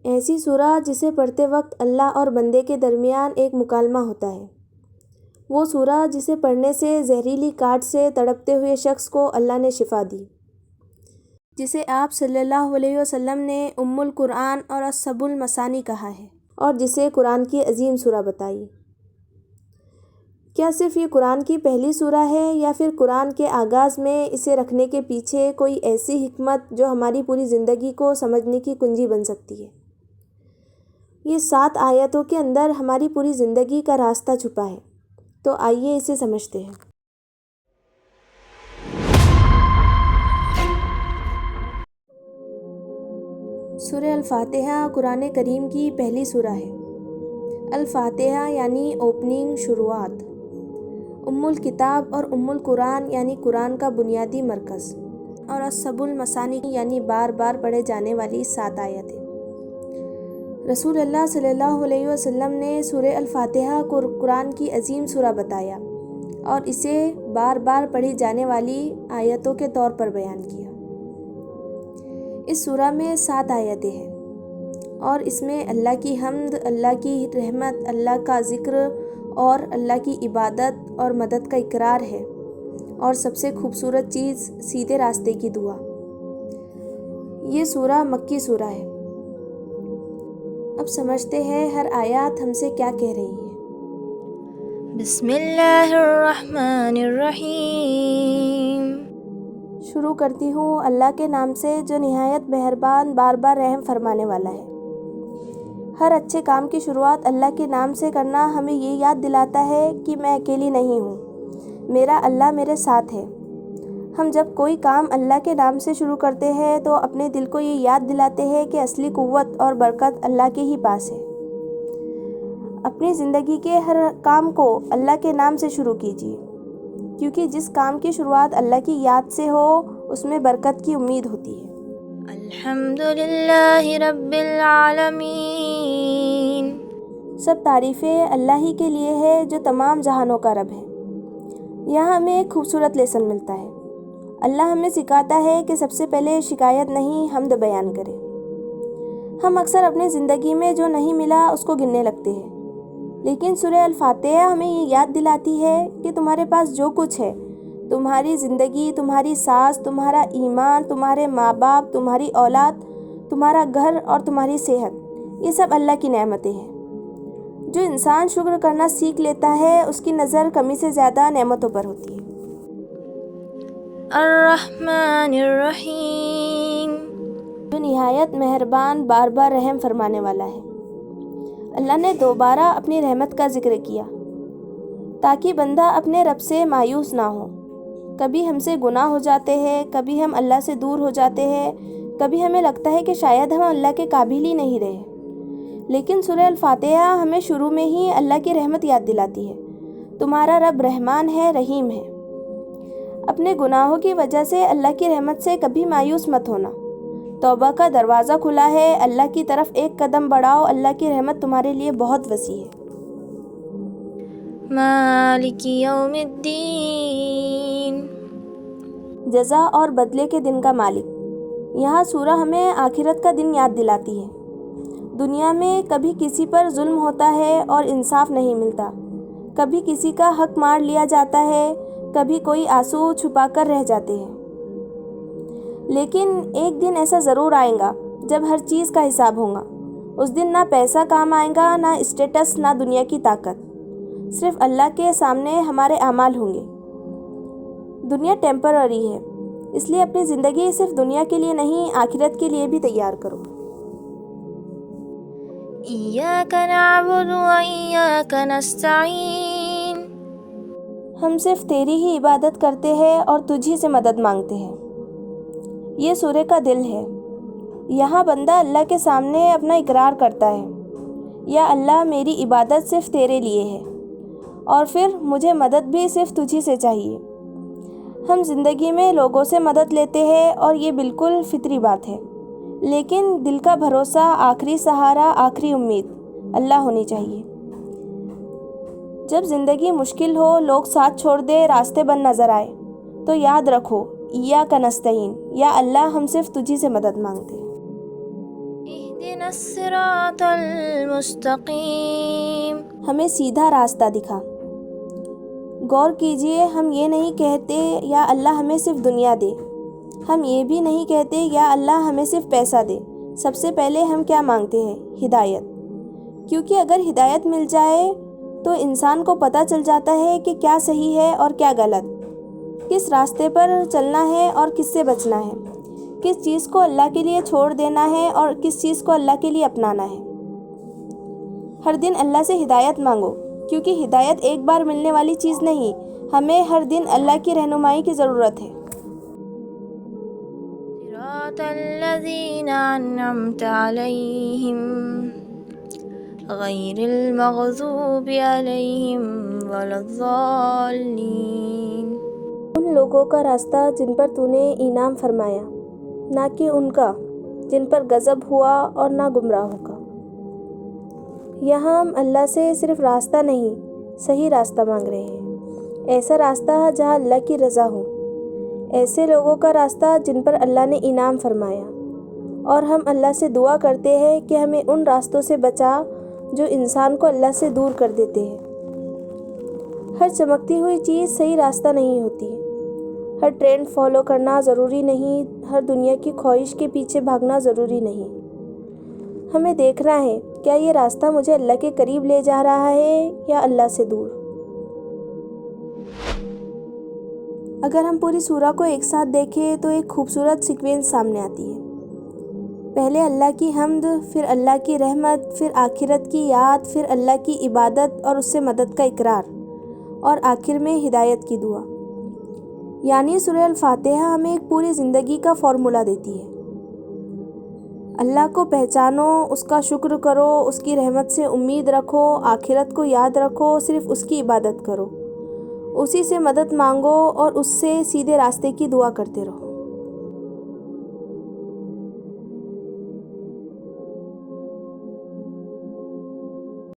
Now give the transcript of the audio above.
ایسی سورہ جسے پڑھتے وقت اللہ اور بندے کے درمیان ایک مکالمہ ہوتا ہے، وہ سورہ جسے پڑھنے سے زہریلی کاٹ سے تڑپتے ہوئے شخص کو اللہ نے شفا دی، جسے آپ صلی اللہ علیہ وسلم نے ام القرآن اور اصحب المثانی کہا ہے، اور جسے قرآن کی عظیم سورہ بتائی۔ کیا صرف یہ قرآن کی پہلی سورہ ہے یا پھر قرآن کے آغاز میں اسے رکھنے کے پیچھے کوئی ایسی حکمت جو ہماری پوری زندگی کو سمجھنے کی کنجی بن سکتی ہے؟ یہ 7 آیتوں کے اندر ہماری پوری زندگی کا راستہ چھپا ہے، تو آئیے اسے سمجھتے ہیں۔ سورہ الفاتحہ قرآن کریم کی پہلی سورہ ہے۔ الفاتحہ یعنی اوپننگ، شروعات۔ ام الکتاب اور ام القرآن یعنی قرآن کا بنیادی مرکز، اور اصحب المثانی یعنی بار بار پڑھے جانے والی 7 آیتیں۔ رسول اللہ صلی اللہ علیہ وسلم نے سورہ الفاتحہ کو قرآن کی عظیم سورہ بتایا اور اسے بار بار پڑھی جانے والی آیتوں کے طور پر بیان کیا۔ اس سورہ میں 7 آیتیں ہیں اور اس میں اللہ کی حمد، اللہ کی رحمت، اللہ کا ذکر اور اللہ کی عبادت اور مدد کا اقرار ہے، اور سب سے خوبصورت چیز سیدھے راستے کی دعا۔ یہ سورہ مکی سورہ ہے۔ اب سمجھتے ہیں ہر آیات ہم سے کیا کہہ رہی ہے۔ بسم اللہ الرحمن الرحیم۔ شروع کرتی ہوں اللہ کے نام سے جو نہایت مہربان، بار بار رحم فرمانے والا ہے۔ ہر اچھے کام کی شروعات اللہ کے نام سے کرنا ہمیں یہ یاد دلاتا ہے کہ میں اکیلی نہیں ہوں، میرا اللہ میرے ساتھ ہے۔ ہم جب کوئی کام اللہ کے نام سے شروع کرتے ہیں تو اپنے دل کو یہ یاد دلاتے ہیں کہ اصلی قوت اور برکت اللہ کے ہی پاس ہے۔ اپنی زندگی کے ہر کام کو اللہ کے نام سے شروع کیجیے، کیونکہ جس کام کی شروعات اللہ کی یاد سے ہو اس میں برکت کی امید ہوتی ہے۔ الحمدللہ رب العالمین۔ سب تعریفیں اللہ ہی کے لیے ہے جو تمام جہانوں کا رب ہے۔ یہاں ہمیں ایک خوبصورت لیسن ملتا ہے۔ اللہ ہمیں سکھاتا ہے کہ سب سے پہلے شکایت نہیں، حمد بیان کریں۔ ہم اکثر اپنی زندگی میں جو نہیں ملا اس کو گننے لگتے ہیں، لیکن سورہ الفاتحہ ہمیں یہ یاد دلاتی ہے کہ تمہارے پاس جو کچھ ہے، تمہاری زندگی، تمہاری سانس، تمہارا ایمان، تمہارے ماں باپ، تمہاری اولاد، تمہارا گھر اور تمہاری صحت، یہ سب اللہ کی نعمتیں ہیں۔ جو انسان شکر کرنا سیکھ لیتا ہے اس کی نظر کمی سے زیادہ نعمتوں پر ہوتی ہے۔ الرحمن الرحیم۔ جو نہایت مہربان، بار بار رحم فرمانے والا ہے۔ اللہ نے دوبارہ اپنی رحمت کا ذکر کیا تاکہ بندہ اپنے رب سے مایوس نہ ہو۔ کبھی ہم سے گناہ ہو جاتے ہیں، کبھی ہم اللہ سے دور ہو جاتے ہیں، کبھی ہمیں لگتا ہے کہ شاید ہم اللہ کے قابل ہی نہیں رہے، لیکن سورہ الفاتحہ ہمیں شروع میں ہی اللہ کی رحمت یاد دلاتی ہے۔ تمہارا رب رحمان ہے، رحیم ہے۔ اپنے گناہوں کی وجہ سے اللہ کی رحمت سے کبھی مایوس مت ہونا۔ توبہ کا دروازہ کھلا ہے، اللہ کی طرف ایک قدم بڑھاؤ، اللہ کی رحمت تمہارے لیے بہت وسیع ہے۔ مالک یوم الدین۔ جزا اور بدلے کے دن کا مالک۔ یہاں سورہ ہمیں آخرت کا دن یاد دلاتی ہے۔ دنیا میں کبھی کسی پر ظلم ہوتا ہے اور انصاف نہیں ملتا، کبھی کسی کا حق مار لیا جاتا ہے، کبھی کوئی آنسو چھپا کر رہ جاتے ہیں، لیکن ایک دن ایسا ضرور آئے گا جب ہر چیز کا حساب ہوگا۔ اس دن نہ پیسہ کام آئے گا، نہ اسٹیٹس، نہ دنیا کی طاقت، صرف اللہ کے سامنے ہمارے اعمال ہوں گے۔ دنیا ٹیمپرری ہے، اس لیے اپنی زندگی صرف دنیا کے لیے نہیں، آخرت کے لیے بھی تیار کرو۔ ایاک نعبد و ایاک نستعین۔ ہم صرف تیری ہی عبادت کرتے ہیں اور تجھ ہی سے مدد مانگتے ہیں۔ یہ سورہ کا دل ہے۔ یہاں بندہ اللہ کے سامنے اپنا اقرار کرتا ہے، یا اللہ میری عبادت صرف تیرے لیے ہے، اور پھر مجھے مدد بھی صرف تجھ ہی سے چاہیے۔ ہم زندگی میں لوگوں سے مدد لیتے ہیں اور یہ بالکل فطری بات ہے، لیکن دل کا بھروسہ، آخری سہارا، آخری امید اللہ ہونی چاہیے۔ جب زندگی مشکل ہو، لوگ ساتھ چھوڑ دے، راستے بند نظر آئے، تو یاد رکھو ایاک نستعین، یا اللہ ہم صرف تجھی سے مدد مانگتے ہیں۔ اهدنا الصراط المستقیم. ہمیں سیدھا راستہ دکھا. غور کیجئے، ہم یہ نہیں کہتے یا اللہ ہمیں صرف دنیا دے، ہم یہ بھی نہیں کہتے یا اللہ ہمیں صرف پیسہ دے. سب سے پہلے ہم کیا مانگتے ہیں؟ ہدایت. کیونکہ اگر ہدایت مل جائے تو انسان کو پتہ چل جاتا ہے کہ کیا صحیح ہے اور کیا غلط، کس راستے پر چلنا ہے اور کس سے بچنا ہے، کس چیز کو اللہ کے لیے چھوڑ دینا ہے اور کس چیز کو اللہ کے لیے اپنانا ہے. ہر دن اللہ سے ہدایت مانگو، کیونکہ ہدایت ایک بار ملنے والی چیز نہیں، ہمیں ہر دن اللہ کی رہنمائی کی ضرورت ہے. صراط الذین انعمت علیہم غیر المغضوب علیہم ولا الضالین. ان لوگوں کا راستہ جن پر تو نے انعام فرمایا، نہ کہ ان کا جن پر غضب ہوا اور نہ گمراہوں کا. یہاں ہم اللہ سے صرف راستہ نہیں، صحیح راستہ مانگ رہے ہیں. ایسا راستہ جہاں اللہ کی رضا ہو، ایسے لوگوں کا راستہ جن پر اللہ نے انعام فرمایا. اور ہم اللہ سے دعا کرتے ہیں کہ ہمیں ان راستوں سے بچا جو انسان کو اللہ سے دور کر دیتے ہیں. ہر چمکتی ہوئی چیز صحیح راستہ نہیں ہوتی. ہر ٹرینڈ فالو کرنا ضروری نہیں، ہر دنیا کی خواہش کے پیچھے بھاگنا ضروری نہیں. ہمیں دیکھنا ہے کیا یہ راستہ مجھے اللہ کے قریب لے جا رہا ہے یا اللہ سے دور. اگر ہم پوری سورہ کو ایک ساتھ دیکھیں تو ایک خوبصورت سیکوینس سامنے آتی ہے. پہلے اللہ کی حمد، پھر اللہ کی رحمت، پھر آخرت کی یاد، پھر اللہ کی عبادت اور اس سے مدد کا اقرار، اور آخر میں ہدایت کی دعا. یعنی سورہ الفاتحہ ہمیں ایک پوری زندگی کا فارمولہ دیتی ہے. اللہ کو پہچانو، اس کا شکر کرو، اس کی رحمت سے امید رکھو، آخرت کو یاد رکھو، صرف اس کی عبادت کرو، اسی سے مدد مانگو اور اس سے سیدھے راستے کی دعا کرتے رہو.